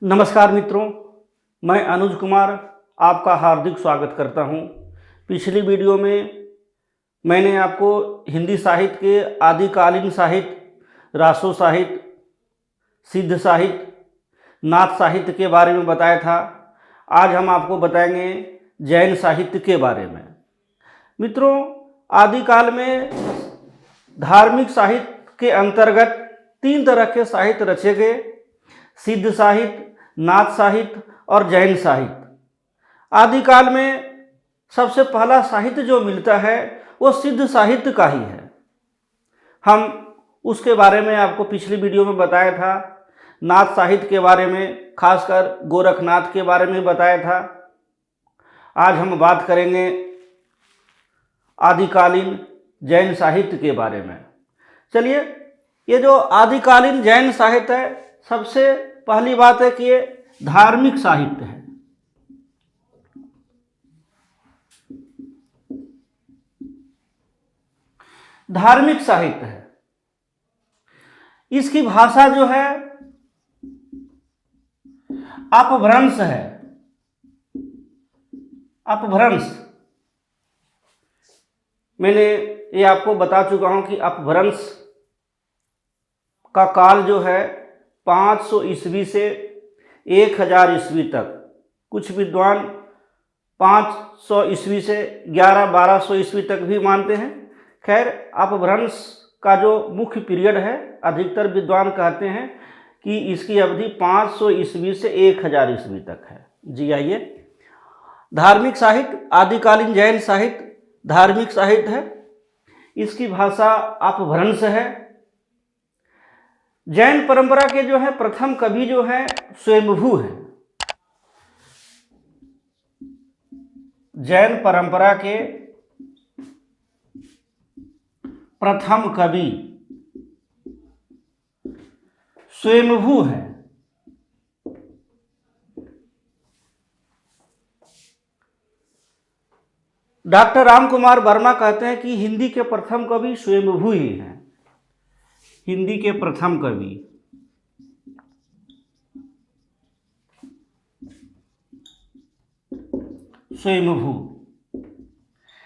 नमस्कार मित्रों, मैं अनुज कुमार आपका हार्दिक स्वागत करता हूं। पिछली वीडियो में मैंने आपको हिंदी साहित्य के आदिकालीन साहित्य, रासो साहित्य, सिद्ध साहित्य, नाथ साहित्य के बारे में बताया था। आज हम आपको बताएंगे जैन साहित्य के बारे में। मित्रों, आदिकाल में धार्मिक साहित्य के अंतर्गत 3 तरह के साहित्य रचे गए: सिद्ध साहित्य, नाथ साहित्य और जैन साहित्य। आदिकाल में सबसे पहला साहित्य जो मिलता है वो सिद्ध साहित्य का ही है। हम उसके बारे में आपको पिछली वीडियो में बताया था। नाथ साहित्य के बारे में, खासकर गोरखनाथ के बारे में बताया था। आज हम बात करेंगे आदिकालीन जैन साहित्य के बारे में। चलिए, ये जो आदिकालीन जैन साहित्य है, सबसे पहली बात है कि ये धार्मिक साहित्य है। धार्मिक साहित्य है। इसकी भाषा जो है अपभ्रंश है। अपभ्रंश मैंने ये आपको बता चुका हूं कि अपभ्रंश का काल जो है 500 ईस्वी से 1000 ईस्वी तक। कुछ विद्वान 500 ईस्वी से 1100-1200 ईस्वी तक भी मानते हैं। खैर, अपभ्रंश का जो मुख्य पीरियड है, अधिकतर विद्वान कहते हैं कि इसकी अवधि 500 ईस्वी से 1000 ईस्वी तक है। जी आइए, धार्मिक साहित्य, आदिकालीन जैन साहित्य धार्मिक साहित्य है। इसकी भाषा अपभ्रंश है। जैन परंपरा के जो है प्रथम कवि जो है स्वयंभू है। जैन परंपरा के प्रथम कवि स्वयंभू है। डॉक्टर राम कुमार वर्मा कहते हैं कि हिंदी के प्रथम कवि स्वयंभू ही हैं। हिंदी के प्रथम कवि स्वयंभू,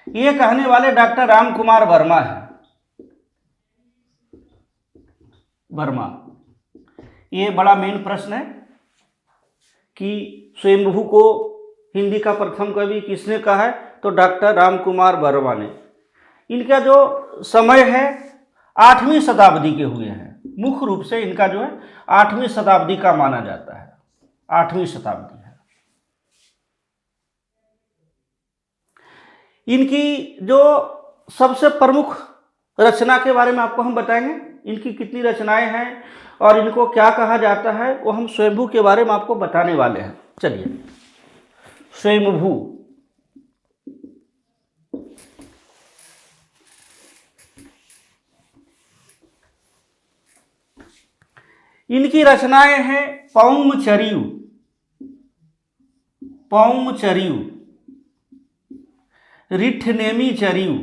ये कहने वाले डॉक्टर राम कुमार वर्मा है। वर्मा, ये बड़ा मेन प्रश्न है कि स्वयंभू को हिंदी का प्रथम कवि किसने कहा है, तो डॉक्टर राम कुमार वर्मा ने। इनका जो समय है 8वीं शताब्दी के हुए हैं। मुख्य रूप से इनका जो है 8वीं शताब्दी का माना जाता है। 8वीं शताब्दी है। इनकी जो सबसे प्रमुख रचना के बारे में आपको हम बताएंगे। इनकी कितनी रचनाएं हैं और इनको क्या कहा जाता है, वो हम स्वयंभू के बारे में आपको बताने वाले हैं। चलिए, स्वयंभू। इनकी रचनाएं हैं पौमचर्यु, पौमचर्यु, रिठनेमीचर्यु,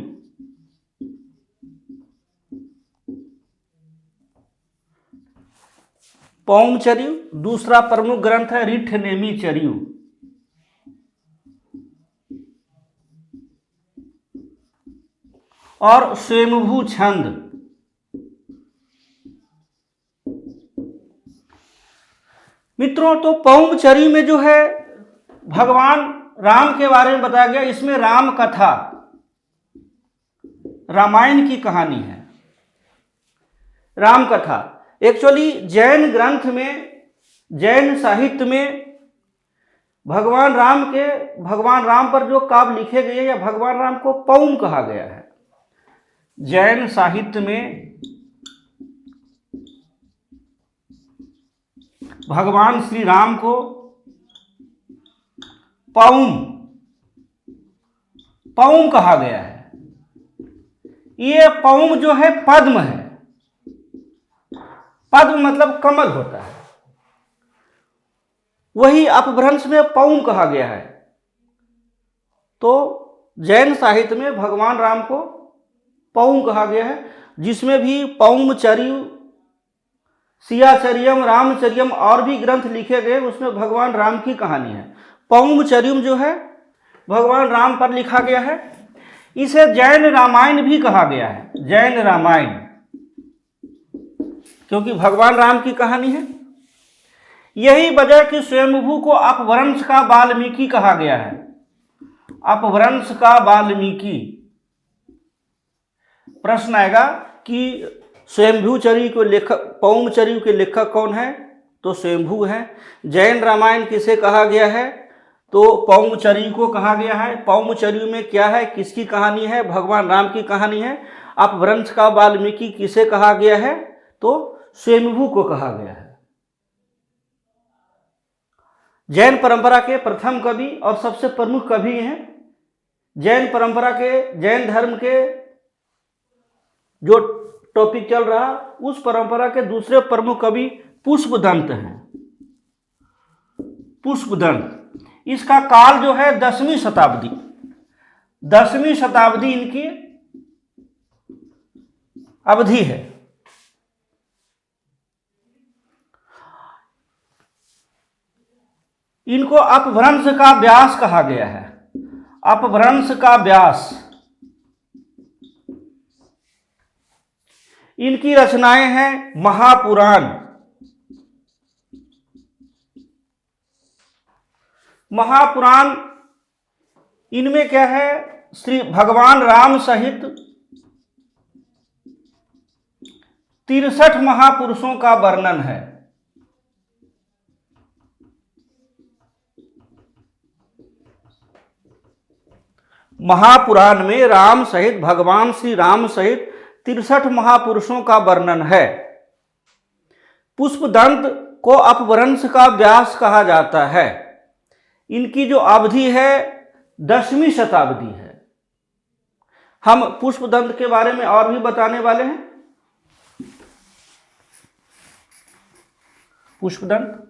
पौमचर्यु। दूसरा प्रमुख ग्रंथ है रिठनेमीचर्यु। और स्वयंभू छंद। मित्रों, तो पौमचर्यु में जो है भगवान राम के बारे में बताया गया। इसमें राम कथा, रामायण की कहानी है। राम कथा एक्चुअली जैन ग्रंथ में, जैन साहित्य में भगवान राम पर जो काव्य लिखे गए या भगवान राम को पौम कहा गया है। जैन साहित्य में भगवान श्री राम को पौम कहा गया है। ये पौम जो है पद्म है। पद्म मतलब कमल होता है, वही अपभ्रंश में पौम कहा गया है। तो जैन साहित्य में भगवान राम को पौम कहा गया है, जिसमें भी पौमचर्यु सियाचर्यम, रामचर्यम और भी ग्रंथ लिखे गए, उसमें भगवान राम की कहानी है। पौंगचर्यम जो है भगवान राम पर लिखा गया है। इसे जैन रामायण भी कहा गया है, जैन रामायण, क्योंकि भगवान राम की कहानी है। यही वजह कि स्वयंभू को अपभ्रंश का वाल्मीकि कहा गया है, अपभ्रंश का वाल्मीकि। प्रश्न आएगा कि स्वयंभूचर्य के लेखक, पौंगचर्य के लेखक कौन है? तो स्वयंभू है। जैन रामायण किसे कहा गया है? तो पौंगचर्य को कहा गया है। पौंगचर्य में क्या है, किसकी कहानी है? भगवान राम की कहानी है। अपभ्रंश का वाल्मीकि किसे कहा गया है? तो स्वयंभू को कहा गया है। जैन परंपरा के प्रथम कवि और सबसे प्रमुख कवि हैं। जैन परंपरा के, जैन धर्म के जो टॉपिक चल रहा, उस परंपरा के दूसरे प्रमुख कवि पुष्पदंत हैं। पुष्पदंत, इसका काल जो है 10वीं शताब्दी, 10वीं शताब्दी इनकी अवधि है। इनको अपभ्रंश का व्यास कहा गया है, अपभ्रंश का व्यास। इनकी रचनाएं हैं महापुराण। महापुराण, इनमें क्या है, श्री भगवान राम सहित 63 महापुरुषों का वर्णन है। महापुराण में राम सहित, भगवान श्री राम सहित 63 महापुरुषों का वर्णन है। पुष्पदंत को अपभ्रंश का व्यास कहा जाता है। इनकी जो अवधि है 10वीं शताब्दी है। हम पुष्पदंत के बारे में और भी बताने वाले हैं। पुष्पदंत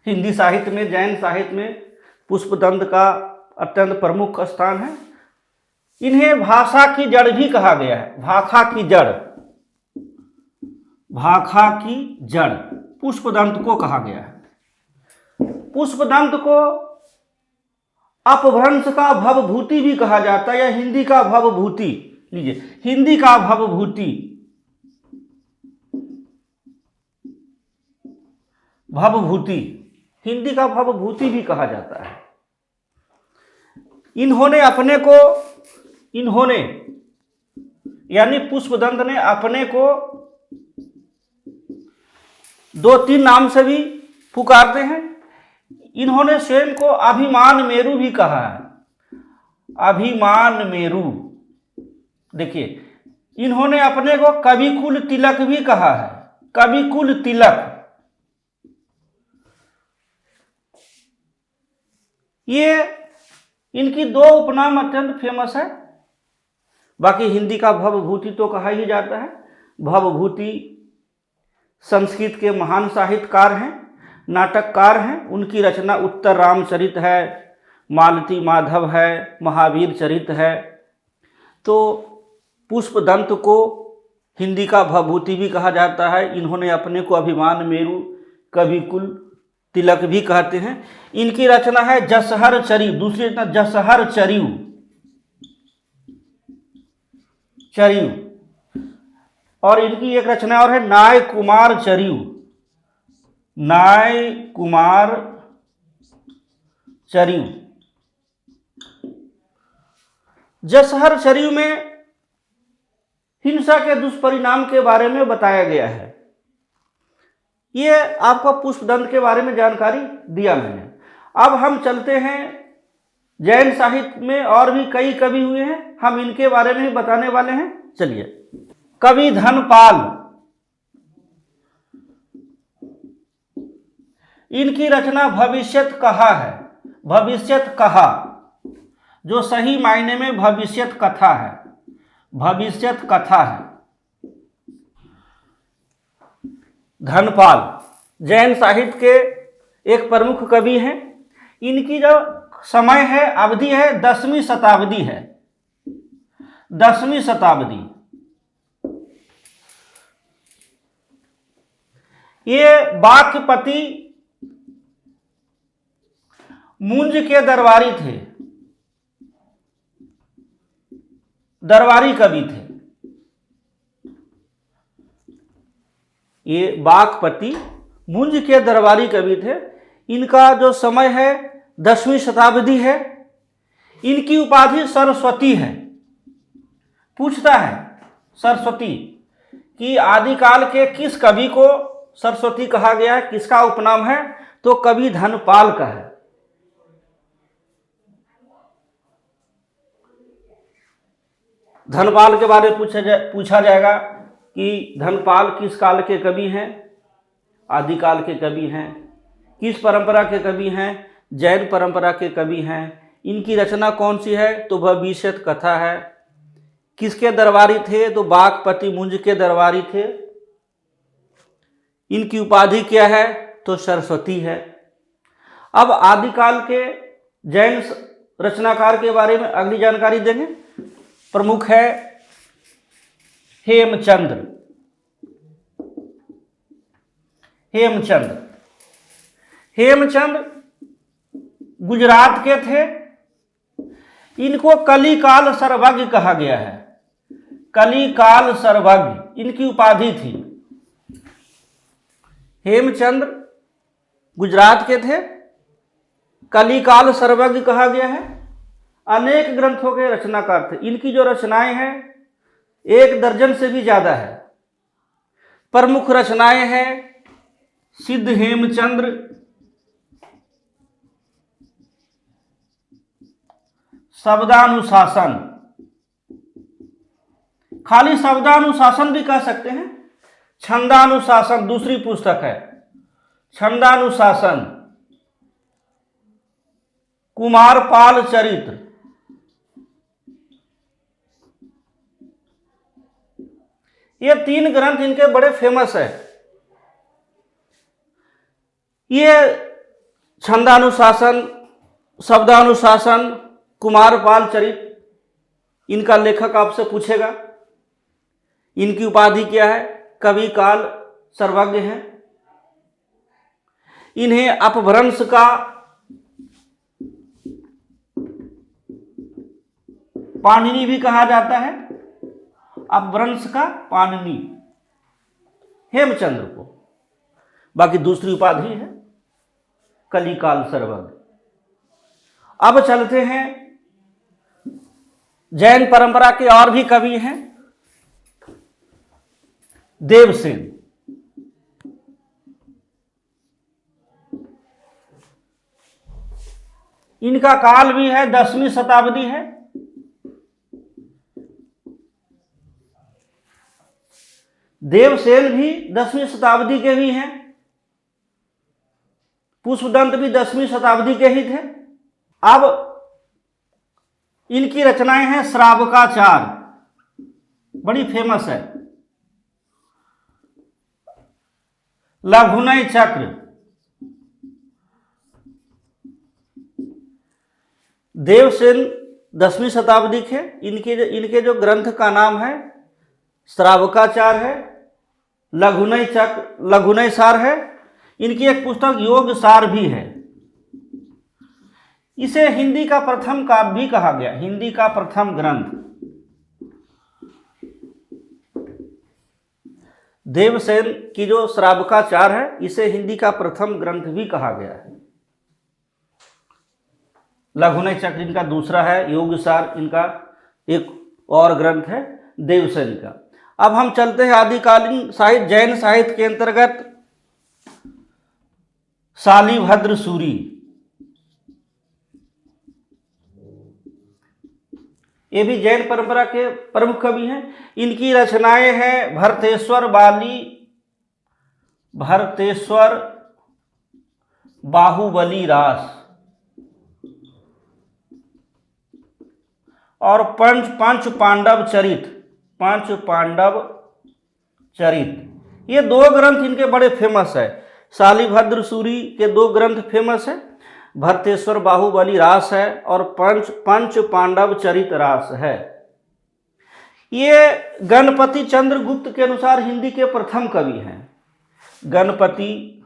हिंदी साहित्य में, जैन साहित्य में पुष्पदंत का अत्यंत प्रमुख स्थान है। इन्हें भाषा की जड़ भी कहा गया है, भाखा की जड़, भाखा की जड़ पुष्पदंत को कहा गया है। पुष्पदंत को अपभ्रंश का भवभूति भी कहा जाता है, या हिंदी का भवभूति। लीजिए, हिंदी का भवभूति, भवभूति, हिंदी का भवभूति भी कहा जाता है। इन्होंने अपने को, इन्होंने यानी पुष्पदंत ने अपने को 2-3 नाम से भी पुकारते हैं। इन्होंने स्वयं को अभिमान मेरु भी कहा है, अभिमान मेरु। देखिए, इन्होंने अपने को कविकुल तिलक भी कहा है, कविकुल तिलक। ये इनकी 2 उपनाम अत्यंत फेमस है। बाकी हिंदी का भवभूति तो कहा ही जाता है। भवभूति संस्कृत के महान साहित्यकार हैं, नाटककार हैं। उनकी रचना उत्तर रामचरित है, मालती माधव है, महावीर चरित है। तो पुष्पदंत को हिंदी का भवभूति भी कहा जाता है। इन्होंने अपने को अभिमान मेरु, कविकुल तिलक भी कहते हैं। इनकी रचना है जसहर चरियु, दूसरी रचना जसहर चरियु, चरियु। और इनकी एक रचना और है नाय कुमार चरियु, नाय कुमार चरियु। जसहर चरियु में हिंसा के दुष्परिणाम के बारे में बताया गया है। ये आपको पुष्पदंत के बारे में जानकारी दिया मैंने। अब हम चलते हैं, जैन साहित्य में और भी कई कवि हुए हैं, हम इनके बारे में भी बताने वाले हैं। चलिए, कवि धनपाल, इनकी रचना भविष्यत कहा है, भविष्यत कहा, जो सही मायने में भविष्यत कथा है, भविष्यत कथा है। धनपाल जैन साहित्य के एक प्रमुख कवि हैं। इनकी जो समय है, अवधि है, 10वीं शताब्दी है, 10वीं शताब्दी। ये बाक्पति मुंज के दरबारी थे, दरबारी कवि थे। ये बाक्पति मुंज के दरबारी कवि थे। इनका जो समय है 10वीं शताब्दी है। इनकी उपाधि सरस्वती है। पूछता है सरस्वती कि आदिकाल के किस कवि को सरस्वती कहा गया है, किसका उपनाम है, तो कवि धनपाल का है। धनपाल के बारे में पूछा जाएगा कि धनपाल किस काल के कवि हैं, आदिकाल के कवि हैं, किस परंपरा के कवि हैं, जैन परंपरा के कवि हैं, इनकी रचना कौन सी है, तो भविष्यत कथा है। किसके दरबारी थे, तो बाक्पति मुंज के दरबारी थे। इनकी उपाधि क्या है, तो सरस्वती है। अब आदिकाल के जैन रचनाकार के बारे में अगली जानकारी देंगे। प्रमुख है हेमचंद्र। हेमचंद्र गुजरात के थे। इनको कलिकाल सर्वज्ञ कहा गया है। कलिकाल सर्वज्ञ इनकी उपाधि थी। हेमचंद्र गुजरात के थे, कलिकाल सर्वज्ञ कहा गया है। अनेक ग्रंथों के रचनाकार थे। इनकी जो रचनाएं हैं 1 दर्जन से भी ज्यादा है। प्रमुख रचनाएं हैं सिद्ध हेमचंद्र, शब्दानुशासन, खाली शब्दानुशासन भी कह सकते हैं। छंदानुशासन दूसरी पुस्तक है, छंदानुशासन, कुमारपाल चरित्र, ये 3 ग्रंथ इनके बड़े फेमस है। ये छंदानुशासन, शब्दानुशासन, कुमारपाल चरित्र, इनका लेखक आपसे पूछेगा। इनकी उपाधि क्या है, कवि काल सर्वज्ञ है। इन्हें अपभ्रंश का पाणिनि भी कहा जाता है। अपभ्रंश का पाणिनि हेमचंद्र को। बाकी दूसरी उपाधि है कलिकाल सर्वज्ञ। अब चलते हैं, जैन परंपरा के और भी कवि हैं। देवसेन। इनका काल भी है 10वीं शताब्दी है। देवसेन भी 10वीं शताब्दी के ही हैं। पुष्पदंत भी 10वीं शताब्दी के ही थे। अब इनकी रचनाएं हैं श्रावकाचार, बड़ी फेमस है। लघुनय चक्र, देवसेन 10वीं शताब्दी के। इनके जो ग्रंथ का नाम है श्रावकाचार है, लघुनय चक्र, लघुनय सार है। इनकी एक पुस्तक योग सार भी है। इसे हिंदी का प्रथम काव्य भी कहा गया, हिंदी का प्रथम ग्रंथ। देवसेन की जो श्रावकाचार है, इसे हिंदी का प्रथम ग्रंथ भी कहा गया है। लघुनय चक्र इनका दूसरा है, योगसार इनका एक और ग्रंथ है देवसेन का। अब हम चलते हैं आदिकालीन साहित्य, जैन साहित्य के अंतर्गत शालिभद्र सूरी। ये भी जैन परंपरा के प्रमुख कवि हैं। इनकी रचनाएं हैं भरतेश्वर बाहुबली रास और पंच पांडव चरित। ये 2 ग्रंथ इनके बड़े फेमस है। शालिभद्र सूरी के 2 ग्रंथ फेमस है, भरतेश्वर बाहुबली रास है और पंच पांडव चरित रास है। ये गणपति चंद्र गुप्त के अनुसार हिंदी के प्रथम कवि हैं। गणपति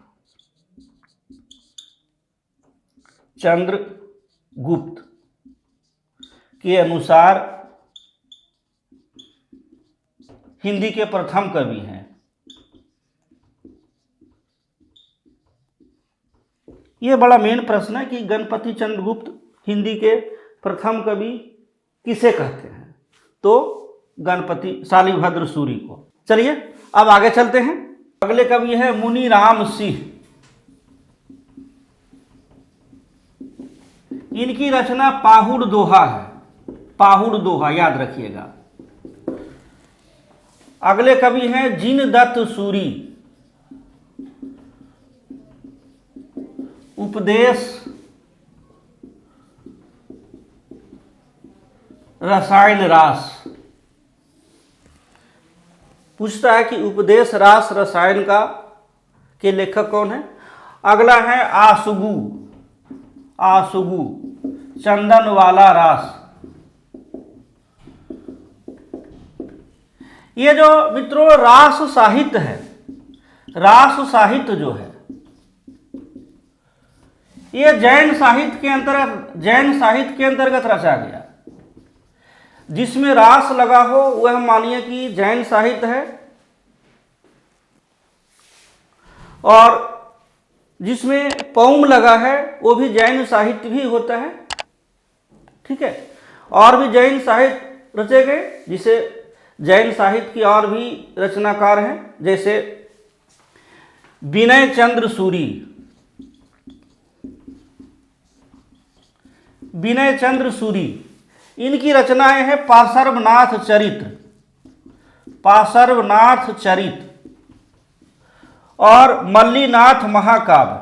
चंद्र गुप्त के अनुसार हिंदी के प्रथम कवि हैं। ये बड़ा मेन प्रश्न है कि गणपति चंद्र गुप्त हिंदी के प्रथम कवि किसे कहते हैं? तो गणपति शालिभद्र सूरी को। चलिए अब आगे चलते हैं। अगले कवि है मुनि राम सिंह। इनकी रचना पाहुड़ दोहा है। पाहुड़ दोहा याद रखिएगा। अगले कवि हैं जिनदत्त सूरी। उपदेश रसायन रास। पूछता है कि उपदेश रास रसायन का के लेखक कौन है? अगला है आसुगु। आसुगु चंदन वाला रास। ये जो मित्रों रास साहित्य है, रास साहित्य जो है ये जैन साहित्य के अंतर्गत रचा गया। जिसमें रास लगा हो वह मानिए कि जैन साहित्य है, और जिसमें पौम लगा है वो भी जैन साहित्य भी होता है। ठीक है, और भी जैन साहित्य रचे गए, जिसे जैन साहित्य की और भी रचनाकार हैं, जैसे विनय चंद्र सूरी। विनय चंद्र सूरी इनकी रचनाएं हैं पार्श्वनाथ चरित्र, पार्श्वनाथ चरित्र और मल्लीनाथ महाकाव्य।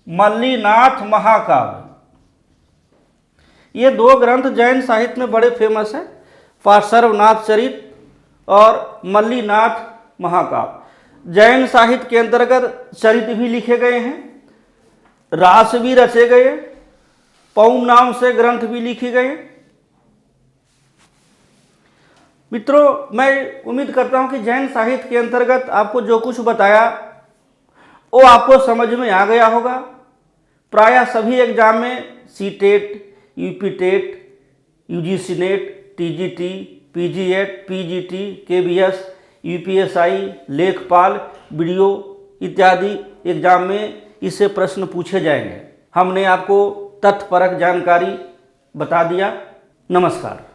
मल्लीनाथ महाकाव्य ये दो ग्रंथ जैन साहित्य में बड़े फेमस हैं, पार्श्वनाथ चरित्र और मल्लीनाथ महाकाव्य। जैन साहित्य के अंतर्गत चरित्र भी लिखे गए हैं, रास भी रचे गए, पौम नाम से ग्रंथ भी लिखे गए। मित्रों, मैं उम्मीद करता हूं कि जैन साहित्य के अंतर्गत आपको जो कुछ बताया वो आपको समझ में आ गया होगा। प्रायः सभी एग्जाम में CTET, UPTET, UGC NET, TGT, पीजीएट, पीजीटी, केबीएस, यूपीएसआई, लेखपाल, वीडियो इत्यादि एग्जाम में इससे प्रश्न पूछे जाएंगे। हमने आपको तथ्यपरक जानकारी बता दिया। नमस्कार।